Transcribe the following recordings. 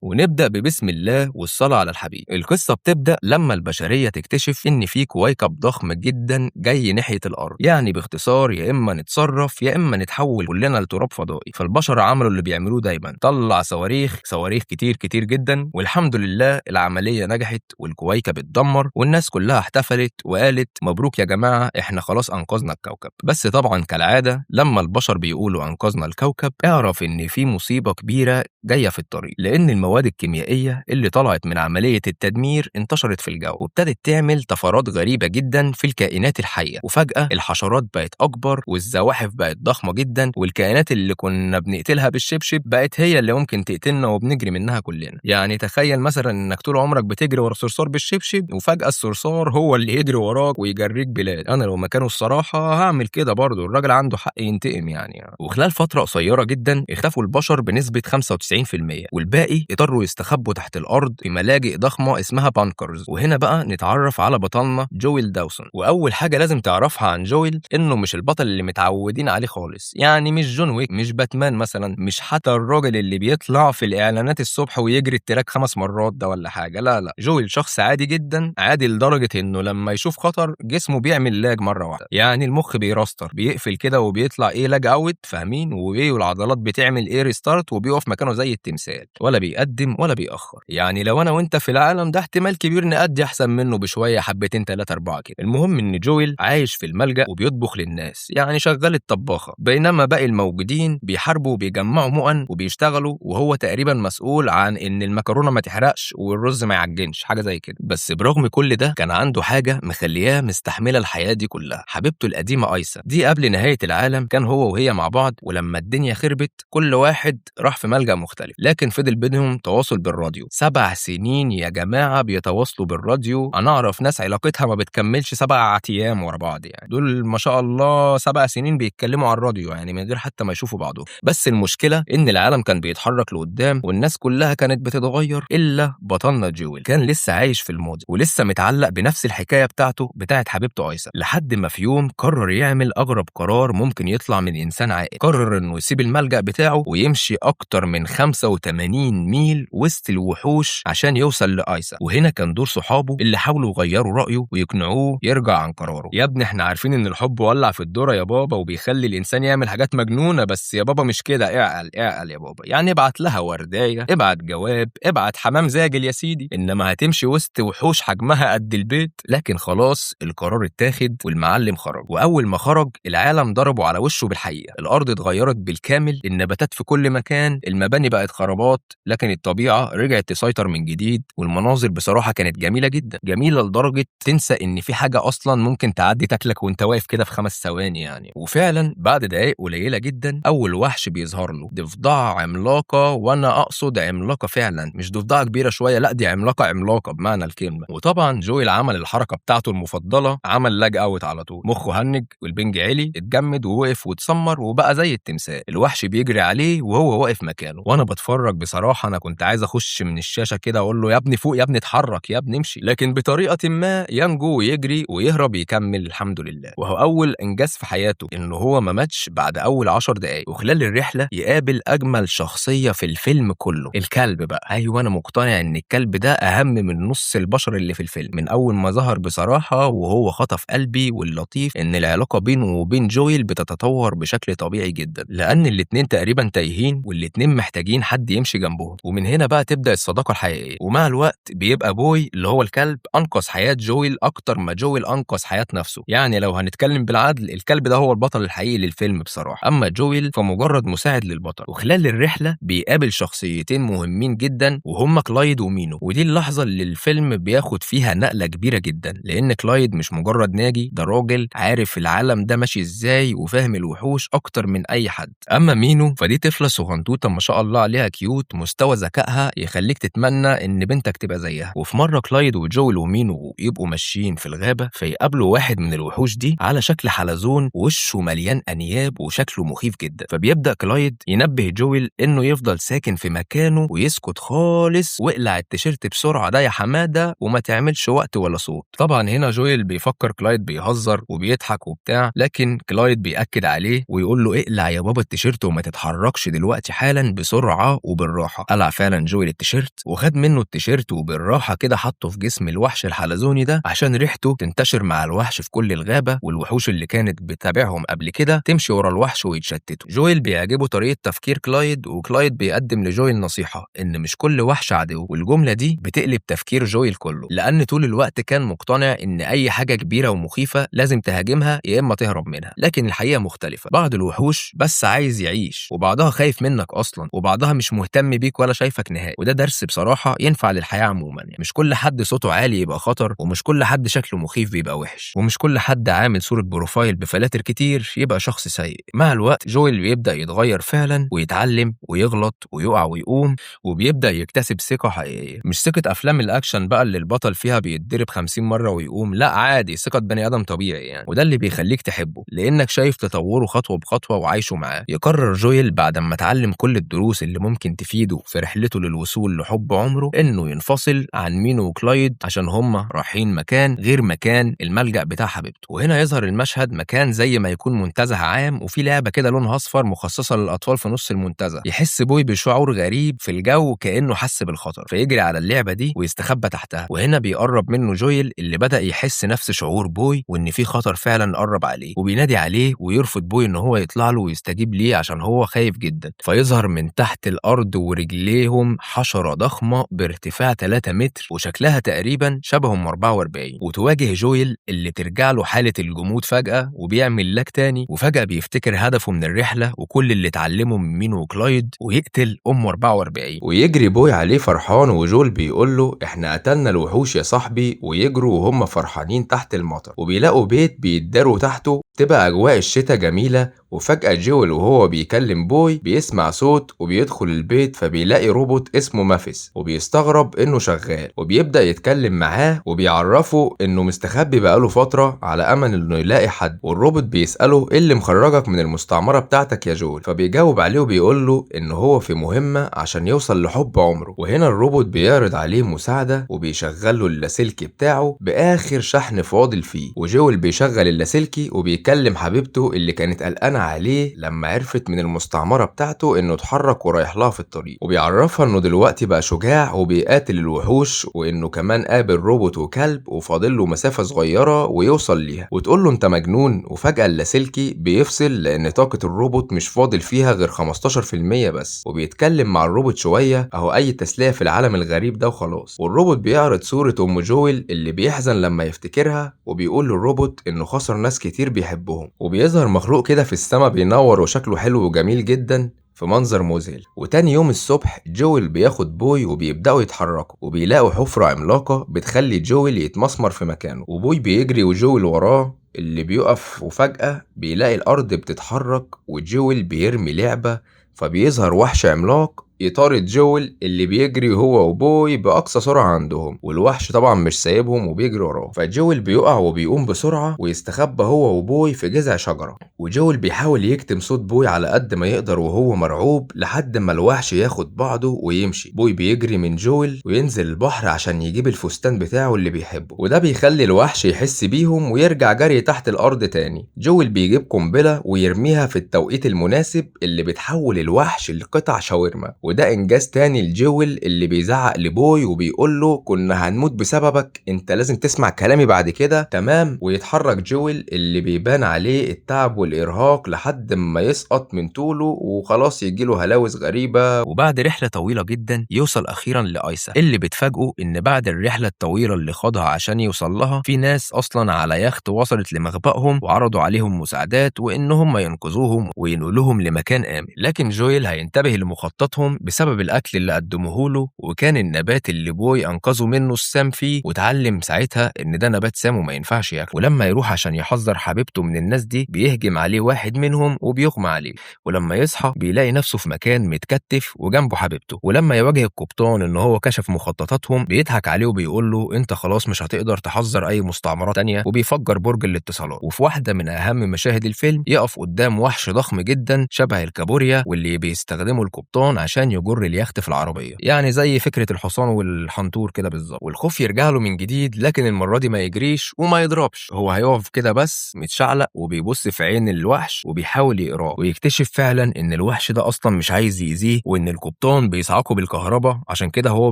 ونبدأ ببسم الله والصلاة على الحبيب. القصة بتبدأ لما البشرية تكتشف إن في كويكب ضخم جدا جاي ناحية الأرض، يعني باختصار يا إما نتصرف يا إما نتحول كلنا لتراب فضائي. فالبشر عملوا اللي بيعملوه دايما، طلع صواريخ كتير كتير جدا، والحمد لله العملية نجحت والكويكب اتدمر والناس كلها احتفلت وقالت مبروك يا جماعة إحنا خلاص أنقذنا الكوكب. بس طبعا كالعادة لما البشر بيقولوا أنقذنا الكوكب اعرف إن في مصيبة كبيرة جاية في الطريق، لأن المواد الكيميائية اللي طلعت من عملية التدمير انتشرت في الجو وابتدت تعمل طفرات غريبة جدا في الكائنات الحية، وفجأة الحشرات بقت أكبر والزواحف بقت ضخمة جدا، والكائنات اللي كنا بنقتلها بالشبشب بقت هي اللي ممكن تقتلنا وبنجري منها كلنا. يعني تخيل مثلا إنك طول عمرك بتجري ورا صرصار بالشبشب وفجأة الصرصار هو اللي يجري وراك ويجريك بلاد. أنا لو مكانه الصراحة هعمل كده برضه، الراجل عنده حق ينتقم يعني. وخلال فترة قصيرة جدا اختفوا البشر بنسبة 95%، والباقي اضطروا يستخبوا تحت الأرض في ملاجئ ضخمة اسمها بانكرز. وهنا بقى نتعرف على بطلنا جويل داوسون. وأول حاجة لازم تعرفها عن جويل إنه مش البطل اللي متعودين عليه خالص، يعني مش جون ويك، مش باتمان مثلا، مش حتى الراجل اللي بيطلع في الإعلانات الصبح ويجري التراك 5 مرات ده ولا حاجة. لا، جويل شخص عادي جدا، عادي لدرجة إنه لما يشوف خطر جسمه بيعمل لاج مرة واحدة، يعني المخ بيراستر بيقفل كده وبيطلع لاج اوت، فاهمين؟ والعضلات بتعمل ريستارت وبيقف مكانه زي التمثال، ولا بيقدم ولا بيأخر. يعني لو انا وانت في العالم ده احتمال كبير نأدي احسن منه بشويه، حبتين 3 4 كده. المهم ان جويل عايش في الملجأ وبيطبخ للناس، يعني شغال الطباخه، بينما باقي الموجودين بيحاربوا وبيجمعوا مؤن وبيشتغلوا، وهو تقريبا مسؤول عن ان المكرونه ما تحرقش والرز ما يعجنش، حاجه زي كده. بس برغم كل ده كان عنده حاجه مخلياه مستحمله الحياه دي كلها، حبيبته القديمه ايسا. دي قبل نهايه العالم كان هو وهي مع بعض، ولما الدنيا خربت كل واحد راح في ملجأ مختلف، لكن فضل بينهم تواصل بالراديو. 7 سنين يا جماعة بيتواصلوا بالراديو. أنا أعرف ناس علاقتها ما بتكملش 7 أيام ورا بعض، يعني دول ما شاء الله 7 سنين بيتكلموا على الراديو، يعني من غير حتى ما يشوفوا بعضهم. بس المشكلة إن العالم كان بيتحرك لقدام والناس كلها كانت بتتغير إلا بطلنا جويل، كان لسه عايش في الماضي ولسه متعلق بنفس الحكاية بتاعت حبيبته أيسا، لحد ما في يوم قرر يعمل أغرب قرار ممكن يطلع من إنسان عاقل. قرر إنه يسيب الملجأ بتاعه ويمشي أكتر من 85 ميل وسط الوحوش عشان يوصل لأيسا. وهنا كان دور صحابه اللي حاولوا يغيروا رأيه ويقنعوه يرجع عن قراره. يا ابني احنا عارفين إن الحب ولع في الذرة يا بابا وبيخلي الإنسان يعمل حاجات مجنونة، بس يا بابا مش كده، اعقل يا بابا، يعني ابعت لها ورداية، ابعت جواب، ابعت حمام زاجل يا سيدي، إنما هتمشي وسط وحوش حجمها قد البيت؟ لكن خلاص القرار اتاخد والمعلم خرج. وأول ما خرج العالم ضربوا على وشه بالحقيقة، الأرض اتغيرت بالكامل، النباتات في كل مكان، المباني بقت خرابات، لكن الطبيعة رجعت تسيطر من جديد. والمناظر بصراحة كانت جميلة جدا، جميلة لدرجة تنسى إن في حاجة أصلا ممكن تعدي تاكلك وانت واقف كده في 5 ثواني يعني. وفعلا بعد دقايق قليلة جدا أول وحش بيظهر له، ضفدعة عملاقة، وأنا أقصد عملاقة فعلا، مش ضفدعة كبيرة شوية، لا دي عملاقة بمعنى الكلمة. وطبعا جويل عمل الحركة بتاعته المفضلة، عمل لاج اوت على طول، مخه هنج والبنج عالي، اتجمد ووقف واتسمر وبقى زي التمثال. الوحش بيجري عليه وهو واقف مكانه، وانا بتفرج بصراحه انا كنت عايز اخش من الشاشه كده اقول له يا ابني فوق، يا ابني اتحرك، يا ابني امشي، لكن بطريقه ما ينجو ويجري ويهرب يكمل الحمد لله. وهو اول انجاز في حياته انه هو ما ماتش بعد اول 10 دقائق، وخلال الرحله يقابل اجمل شخصيه في الفيلم كله، الكلب بقى. ايوه انا مقتنع ان الكلب ده اهم من نص البشر اللي في الفيلم. من اول ما ظهر بصراحه وهو خطف قلبي، واللطيف ان العلاقه بينه وبين جويل بتتطور بشكل طبيعي جدا، لان الاتنين تقريبا تايهين والاتنين محتاجين حد يمشي جنبهم. ومن هنا بقى تبدا الصداقه الحقيقيه، ومع الوقت بيبقى بوي اللي هو الكلب انقذ حياه جويل اكتر ما جويل انقذ حياه نفسه. يعني لو هنتكلم بالعدل الكلب ده هو البطل الحقيقي للفيلم بصراحه، اما جويل فمجرد مساعد للبطل. وخلال الرحله بيقابل شخصيتين مهمين جدا وهم كلايد ومينو، ودي اللحظه اللي الفيلم بياخد فيها نقله كبيره جدا، لان كلايد مش مجرد ناجي، ده راجل عارف العالم ده ماشي ازاي وفاهم الوحوش اكتر من اي حد. اما مينو فدي طفله صغنطوطه ما شاء الله عليها كيوت، مستوى ذكائها يخليك تتمنى ان بنتك تبقى زيها. وفي مره كلايد وجويل ومينو يبقوا ماشيين في الغابه فيقابلوا واحد من الوحوش دي على شكل حلزون ووشه مليان انياب وشكله مخيف جدا. فبيبدا كلايد ينبه جويل انه يفضل ساكن في مكانه ويسكت خالص، واقلع التيشيرت بسرعه ده يا حماده وما تعملش وقت ولا صوت. طبعا هنا جويل بيفكر كلايد بيهزر وبيضحك وبتاع، لكن كلايد بيأكد عليه ويقول له اقلع يا بابا التيشيرت وما تتحركش دلوقتي حالا بسرعه بسرعة وبالراحة. قلع فعلا جويل التيشيرت وخد منه التيشيرت وبالراحة كده حطه في جسم الوحش الحلزوني ده عشان ريحته تنتشر مع الوحش في كل الغابة، والوحوش اللي كانت بتتابعهم قبل كده تمشي ورا الوحش ويتشتتوا. جويل بيعجبه طريقة تفكير كلايد، وكلايد بيقدم لجويل نصيحة إن مش كل وحش عدو، والجملة دي بتقلب تفكير جويل كله، لأن طول الوقت كان مقتنع إن أي حاجة كبيرة ومخيفة لازم تهاجمها يا إما تهرب منها. لكن الحقيقة مختلفة، بعض الوحوش بس عايز يعيش، وبعضها خايف منك أصلا، وبعضها مش مهتم بيك ولا شايفك نهائي. وده درس بصراحة ينفع للحياة عموما، يعني مش كل حد صوته عالي يبقى خطر، ومش كل حد شكله مخيف بيبقى وحش، ومش كل حد عامل صورة بروفايل بفلاتر كتير يبقى شخص سيء. مع الوقت جويل بيبدأ يتغير فعلا ويتعلم ويغلط ويقع ويقوم، وبيبدأ يكتسب ثقة حقيقية، مش ثقة أفلام الأكشن بقى اللي البطل فيها بيتضرب 50 مرة ويقوم، لا عادي، ثقة بني آدم طبيعي يعني. وده اللي بيخليك تحبه لأنك شايف تطوره خطوة بخطوة وعايشه معاه. يقرر جويل بعد ما اتعلم كل الدروس اللي ممكن تفيده في رحلته للوصول لحب عمره إنه ينفصل عن مينو وكلايد عشان هما رايحين مكان غير مكان الملجأ بتاع حبيبته. وهنا يظهر المشهد مكان زي ما يكون منتزه عام، وفي لعبة كده لونها أصفر مخصصة للأطفال في نص المنتزه. يحس بوي بشعور غريب في الجو كأنه حس بالخطر، فيجري على اللعبة دي ويستخبى تحتها. وهنا بيقرب منه جويل اللي بدأ يحس نفس شعور بوي وإن في خطر فعلا قرب عليه، وبينادي عليه ويرفض بوي إن هو يطلع له ويستجيب ليه عشان هو خايف جدا. فيظهر من تحت الأرض ورجليهم حشرة ضخمة بارتفاع 3 متر وشكلها تقريبا شبههم 44، وتواجه جويل اللي ترجع له حالة الجمود فجأة وبيعمل لاك تاني، وفجأة بيفتكر هدفه من الرحلة وكل اللي اتعلمه من مينو وكلايد ويقتل 44. ويجري بوي عليه فرحان، وجول بيقول له احنا قتلنا الوحوش يا صاحبي، ويجروا وهم فرحانين تحت المطر وبيلاقوا بيت بيتداروا تحته. تبقى أجواء الشتاء جميلة، وفجأة جويل وهو بيكلم بوي بيسمع صوت وبيدخل البيت، فبيلاقي روبوت اسمه مافيس وبيستغرب انه شغال، وبيبدأ يتكلم معاه وبيعرفه انه مستخبي بقاله فترة على امل انه يلاقي حد. والروبوت بيسأله ايه اللي مخرجك من المستعمرة بتاعتك يا جويل، فبيجاوب عليه وبيقول له انه هو في مهمة عشان يوصل لحب عمره. وهنا الروبوت بيعرض عليه مساعدة وبيشغل له اللاسلكي بتاعه بآخر شحن فاضل فيه، وجويل بيشغل اللاسلكي وبيكلم حبيبته اللي كانت قلقانة عليه لما عرفت من المستعمرة بتاعته انه اتحرك ورايح لها في الطريق، وبيعرفها انه دلوقتي بقى شجاع وبيقاتل الوحوش، وانه كمان قابل روبوت وكلب وفاضل له مسافة صغيرة ويوصل ليها. وتقول له انت مجنون، وفجأة اللاسلكي بيفصل لان طاقة الروبوت مش فاضل فيها غير 15% بس، وبيتكلم مع الروبوت شوية اهو اي تسلية في العالم الغريب ده وخلاص. والروبوت بيعرض صورة ام جويل اللي بيحزن لما يفتكرها، وبيقول للروبوت انه خسر ناس كتير بيحبهم. وبيظهر مخلوق كده في السما بينور وشكله حلو وجميل جدا في منظر مذهل. وتاني يوم الصبح جويل بياخد بوي وبيبدأوا يتحركوا، وبيلاقوا حفرة عملاقة بتخلي جويل يتمسمر في مكانه، وبوي بيجري وجويل وراه اللي بيقف. وفجأة بيلاقي الأرض بتتحرك وجويل بيرمي لعبة، فبيظهر وحش عملاق يطارد جويل اللي بيجري هو وبوي بأقصى سرعة عندهم، والوحش طبعا مش سايبهم وبيجري وراه. فجويل بيقع وبيقوم بسرعة ويستخبى هو وبوي في جذع شجرة، وجويل بيحاول يكتم صوت بوي على قد ما يقدر وهو مرعوب لحد ما الوحش ياخد بعضه ويمشي. بوي بيجري من جويل وينزل البحر عشان يجيب الفستان بتاعه اللي بيحبه، وده بيخلي الوحش يحس بيهم ويرجع جري تحت الأرض تاني. جويل بيجيب قنبلة ويرميها في التوقيت المناسب اللي بتحول الوحش لقطع شاورما، وده انجاز تاني لجويل اللي بيزعق لبوي وبيقول له كنا هنموت بسببك، انت لازم تسمع كلامي بعد كده تمام. ويتحرك جويل اللي بيبان عليه التعب والارهاق لحد ما يسقط من طوله وخلاص يجيله هلاوس غريبة. وبعد رحلة طويلة جدا يوصل أخيرا لأيسا اللي بتفاجئه إن بعد الرحلة الطويلة اللي خاضها عشان يوصل لها في ناس أصلا على يخت وصلت لمخبأهم وعرضوا عليهم مساعدات وإنهم ينقذوهم وينقلوهم لمكان آمن. لكن جويل هينتبه لمخططهم بسبب الأكل اللي قدموه له، وكان النبات اللي بوي أنقذوا منه السام فيه، وتعلم ساعتها إن ده نبات سام وما ينفعش ياكله. ولما يروح عشان يحذر حبيبته من الناس دي بيهجم عليه واحد منهم وبيغمى عليه، ولما يصحى بيلاقي نفسه في مكان متكتف وجنبه حبيبته. ولما يواجه القبطان إن هو كشف مخططاتهم بيضحك عليه وبيقول له أنت خلاص مش هتقدر تحذر أي مستعمرات تانية، وبيفجر برج الاتصالات. وفي واحدة من أهم مشاهد الفيلم يقف قدام وحش ضخم جدا شبه الكابوريا واللي بيستخدمه القبطان عشان عشان يجر اليخت في العربية، يعني زي فكرة الحصان والحنطور كده بالظبط. والخوف يرجع له من جديد، لكن المرة دي ما يجريش وما يضربش، هو هيقف كده بس متشعلق وبيبص في عين الوحش وبيحاول يقراه، ويكتشف فعلا ان الوحش ده اصلا مش عايز يأذيه، وان القبطان بيصعقوا بالكهرباء عشان كده هو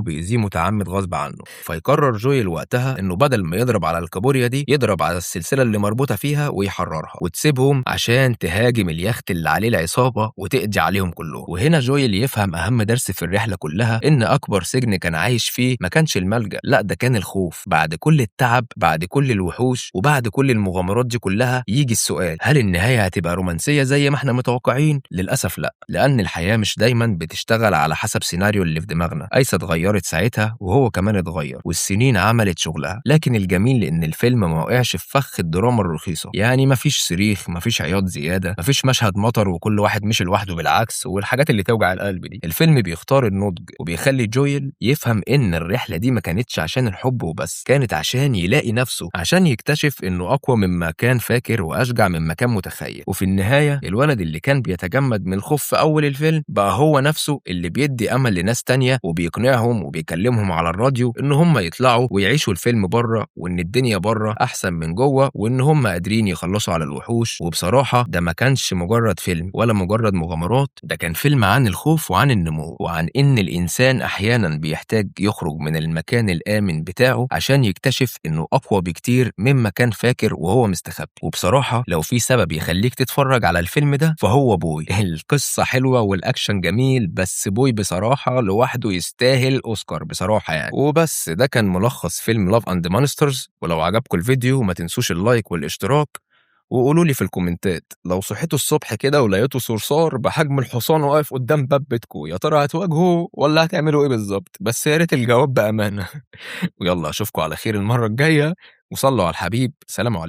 بيأذيه متعمد غصب عنه. فيقرر جويل وقتها انه بدل ما يضرب على الكابوريا دي يضرب على السلسلة اللي مربوطة فيها ويحررها وتسيبهم عشان تهاجم اليخت اللي عليه العصابة وتقضي عليهم كلهم. وهنا جويل يفهم اهم درس في الرحلة كلها، ان اكبر سجن كان عايش فيه ما كانش الملجأ، لا ده كان الخوف. بعد كل التعب، بعد كل الوحوش، وبعد كل المغامرات دي كلها، يجي السؤال: هل النهاية هتبقى رومانسية زي ما احنا متوقعين؟ للأسف لا، لأن الحياة مش دايما بتشتغل على حسب سيناريو اللي في دماغنا. أيسا اتغيرت ساعتها وهو كمان اتغير، والسنين عملت شغلها. لكن الجميل ان الفيلم ما وقعش في فخ الدراما الرخيصة، يعني مفيش صريخ، مفيش عياط زيادة، مفيش مشهد مطر وكل واحد مشي لوحده بالعكس والحاجات اللي توجع القلب دي. الفيلم بيختار النضج وبيخلي جويل يفهم ان الرحلة دي ما كانتش عشان الحب وبس، كانت عشان يلاقي نفسه، عشان يكتشف انه اقوى مما كان فاكر واشجع مما كان متخيل. وفي النهاية الولد اللي كان بيتجمد من الخوف في اول الفيلم بقى هو نفسه اللي بيدي امل لناس تانية، وبيقنعهم وبيكلمهم على الراديو ان هم يطلعوا ويعيشوا الفيلم بره، وان الدنيا بره احسن من جوه، وان هم قادرين يخلصوا على الوحوش. وبصراحة ده ما كانش مجرد فيلم ولا مجرد مغامرات، ده كان فيلم عن الخوف وعن النمو، وعن ان الانسان احيانا بيحتاج يخرج من المكان الآمن بتاعه عشان يكتشف انه اقوى بكتير مما كان فاكر وهو مستخبي. وبصراحة لو في سبب يخليك تتفرج على الفيلم ده فهو بوي. القصة حلوة والاكشن جميل، بس بوي بصراحة لوحده يستاهل اوسكار بصراحة يعني. وبس ده كان ملخص فيلم لاف اند مانسترز. ولو عجبكم الفيديو ما تنسوش اللايك والاشتراك، وقولوا لي في الكومنتات لو صحيتوا الصبح كده ولقيتوا صرصار بحجم الحصان واقف قدام باب بيتكم، يا ترى هتواجهوه ولا هتعملوا ايه بالظبط؟ بس يا ريت الجواب بأمانة. ويلا اشوفكم على خير المرة الجاية، وصلوا على الحبيب. سلام عليكم.